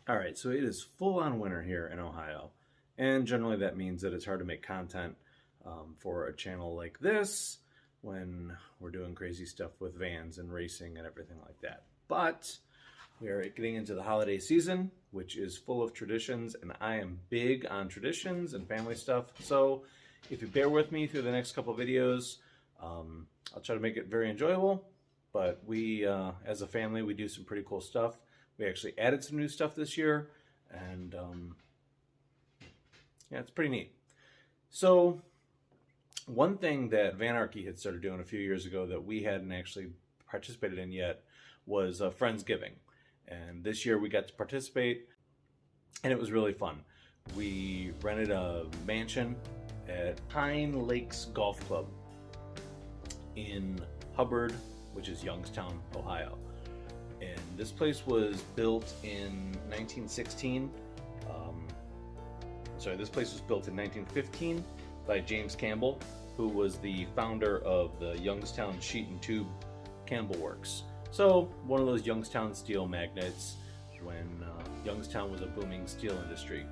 All right, so it is full on winter here in Ohio. And generally that means that it's hard to make content for a channel like this when we're doing crazy stuff with vans and racing and everything like that. But we are getting into the holiday season, which is full of traditions, and I am big on traditions and family stuff. So if you bear with me through the next couple videos, I'll try to make it very enjoyable. But we, as a family, we do some pretty cool stuff. We actually added some new stuff this year, and yeah, it's pretty neat. So one thing that Vanarchy had started doing a few years ago that we hadn't actually participated in yet was Friendsgiving. And this year we got to participate, and it was really fun. We rented a mansion at Pine Lakes Golf Club in Hubbard, which is Youngstown, Ohio. And this place was built in 1916. This place was built in 1915 by James Campbell, who was the founder of the Youngstown Sheet and Tube Campbell Works. So one of those Youngstown steel magnates when Youngstown was a booming steel industry.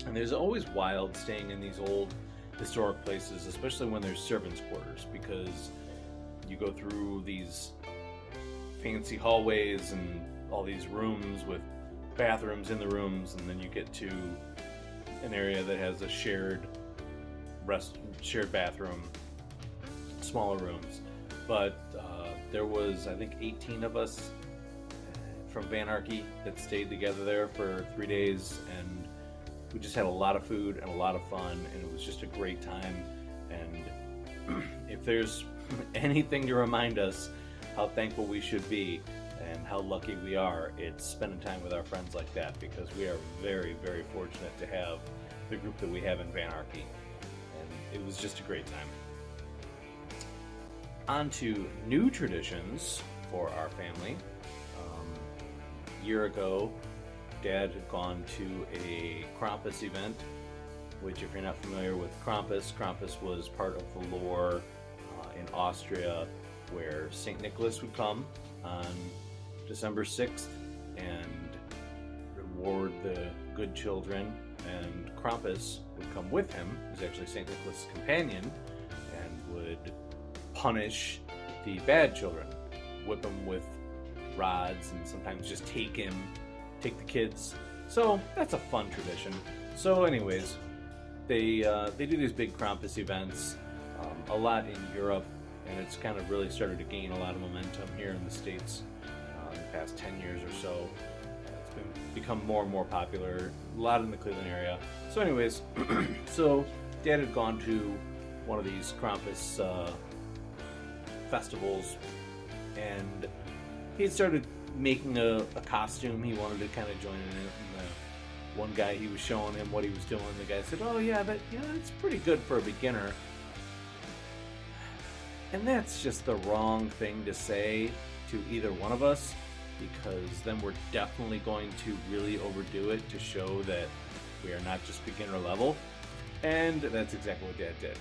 And there's always wild staying in these old historic places, especially when there's servants' quarters, because you go through these fancy hallways and all these rooms with bathrooms in the rooms, and then you get to an area that has a shared bathroom, smaller rooms. But there was, I think, 18 of us from Vanarchy that stayed together there for 3 days, and we just had a lot of food and a lot of fun, and it was just a great time. And if there's anything to remind us how thankful we should be and how lucky we are, it's spending time with our friends like that, because we are very, very fortunate to have the group that we have in Vanarchy. And it was just a great time. On to new traditions for our family. A year ago, Dad had gone to a Krampus event, which, if you're not familiar with Krampus was part of the lore in Austria, where St. Nicholas would come on December 6th and reward the good children, and Krampus would come with him, who's actually St. Nicholas' companion, and would punish the bad children, whip them with rods, and sometimes just take the kids. So that's a fun tradition. So anyways, they do these big Krampus events a lot in Europe, and it's kind of really started to gain a lot of momentum here in the States in the past 10 years or so. It's become more and more popular, a lot in the Cleveland area. So anyways, so Dad had gone to one of these Krampus festivals, and he had started making a costume. He wanted to kind of join in it, and the one guy, he was showing him what he was doing. The guy said, "Oh yeah, that's pretty good for a beginner." And that's just the wrong thing to say to either one of us, because then we're definitely going to really overdo it to show that we are not just beginner level. And that's exactly what Dad did.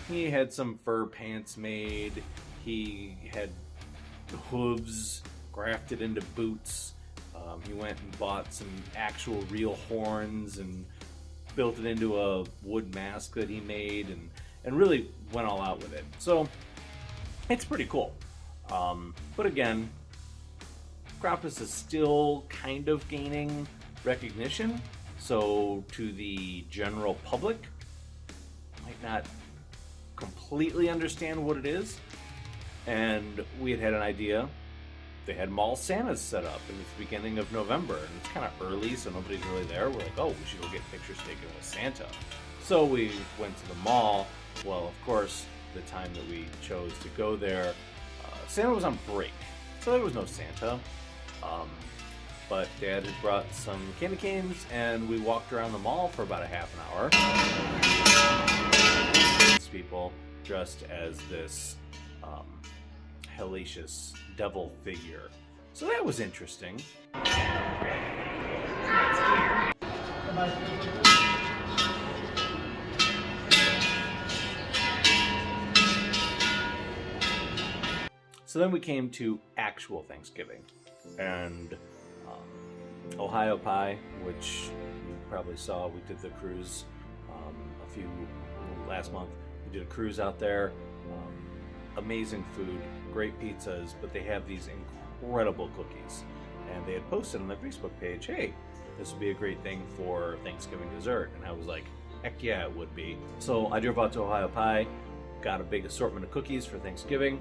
He had some fur pants made. He had hooves grafted into boots. He went and bought some actual real horns and built it into a wood mask that he made, and really went all out with it. So it's pretty cool. But again, Krampus is still kind of gaining recognition, so to the general public, might not completely understand what it is. And we had an idea. They had mall Santas set up. It was the beginning of November, and it's kind of early, so nobody's really there. We're like, oh, we should go get pictures taken with Santa. So we went to the mall. Well, of course, the time that we chose to go there, Santa was on break, so there was no Santa. But Dad had brought some candy canes, and we walked around the mall for about a half an hour. These people dressed as this hellacious devil figure. So that was interesting. So then we came to actual Thanksgiving, and Ohio pie, which you probably saw. We did the cruise a few last month. We did a cruise out there. Amazing food, great pizzas, but they have these incredible cookies. And they had posted on their Facebook page, hey, this would be a great thing for Thanksgiving dessert. And I was like, heck yeah, it would be. So I drove out to Ohio Pie, got a big assortment of cookies for Thanksgiving,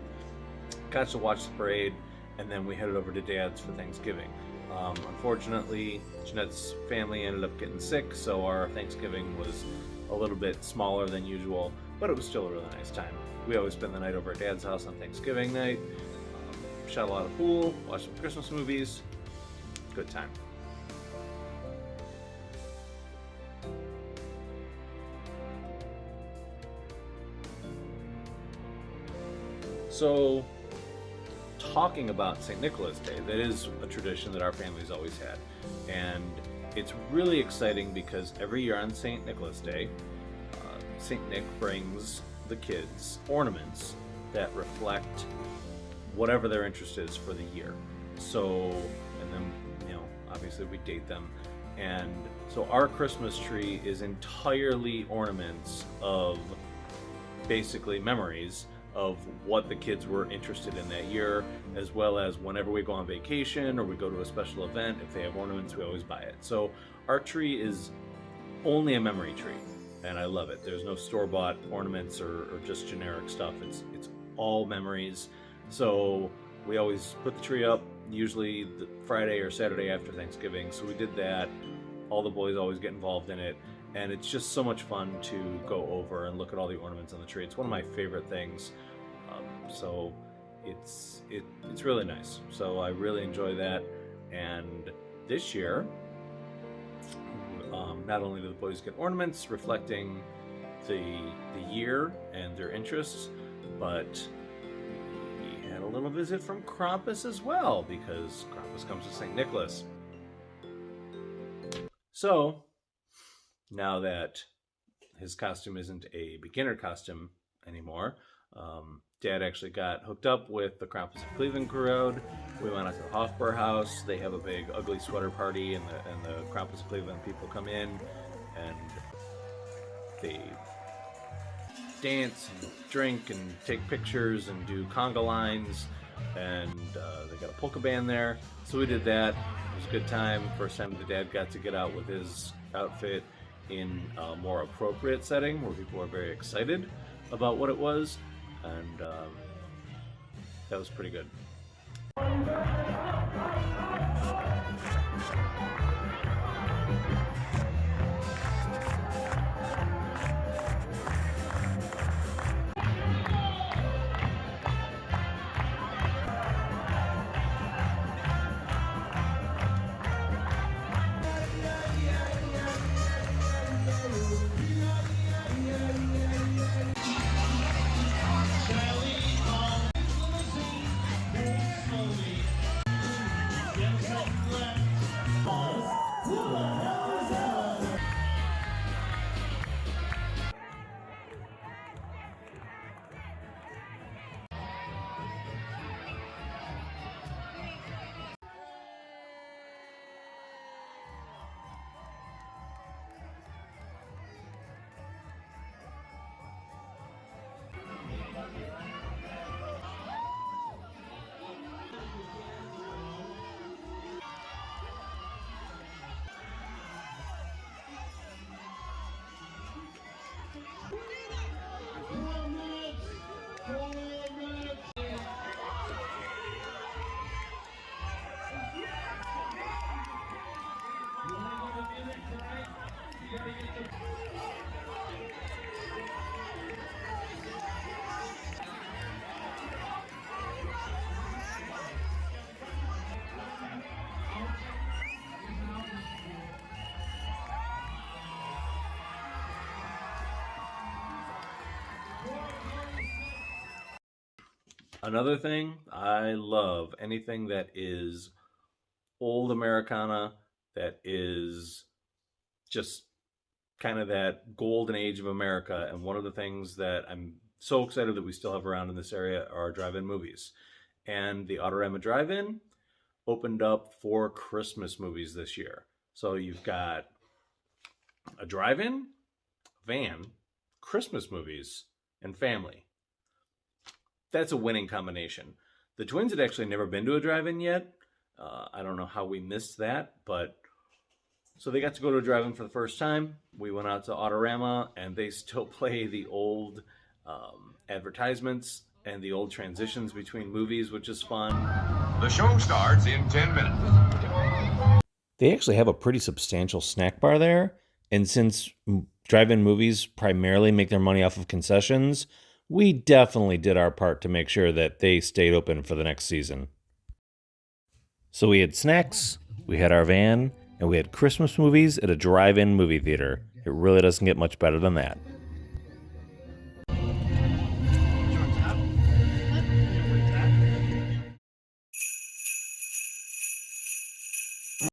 got to watch the parade, and then we headed over to Dad's for Thanksgiving. Unfortunately, Jeanette's family ended up getting sick, so our Thanksgiving was a little bit smaller than usual, but it was still a really nice time. We always spend the night over at Dad's house on Thanksgiving night, shot a lot of pool, watched some Christmas movies, good time. So, talking about St. Nicholas Day, that is a tradition that our family's always had. And it's really exciting because every year on St. Nicholas Day, St. Nick brings the kids ornaments that reflect whatever their interest is for the year. So, and then, obviously we date them. And so our Christmas tree is entirely ornaments of basically memories of what the kids were interested in that year, as well as whenever we go on vacation or we go to a special event, if they have ornaments, we always buy it. So our tree is only a memory tree, and I love it. There's no store-bought ornaments or just generic stuff. It's all memories. So we always put the tree up, usually the Friday or Saturday after Thanksgiving. So we did that. All the boys always get involved in it. And it's just so much fun to go over and look at all the ornaments on the tree. It's one of my favorite things. So it's really nice. So I really enjoy that. And this year, not only do the boys get ornaments reflecting the year and their interests, but we had a little visit from Krampus as well, because Krampus comes with St. Nicholas. So now that his costume isn't a beginner costume anymore, Dad actually got hooked up with the Krampus of Cleveland crowd. We went out to the Hofbauer house. They have a big ugly sweater party, and the Krampus of Cleveland people come in and they dance and drink and take pictures and do conga lines, and they got a polka band there. So we did that. It was a good time. First time the dad got to get out with his outfit in a more appropriate setting where people were very excited about what it was, and that was pretty good. Another thing, I love anything that is old Americana, that is just kind of that golden age of America. And one of the things that I'm so excited that we still have around in this area are drive-in movies. And the Auto-Rama Drive-In opened up 4 Christmas movies this year. So you've got a drive-in, van, Christmas movies, and family. That's a winning combination. The twins had actually never been to a drive-in yet. I don't know how we missed that, but so they got to go to a drive-in for the first time. We went out to Auto-rama, and they still play the old advertisements and the old transitions between movies, which is fun. The show starts in 10 minutes. They actually have a pretty substantial snack bar there, and since drive-in movies primarily make their money off of concessions, we definitely did our part to make sure that they stayed open for the next season. So we had snacks, we had our van, and we had Christmas movies at a drive-in movie theater. It really doesn't get much better than that.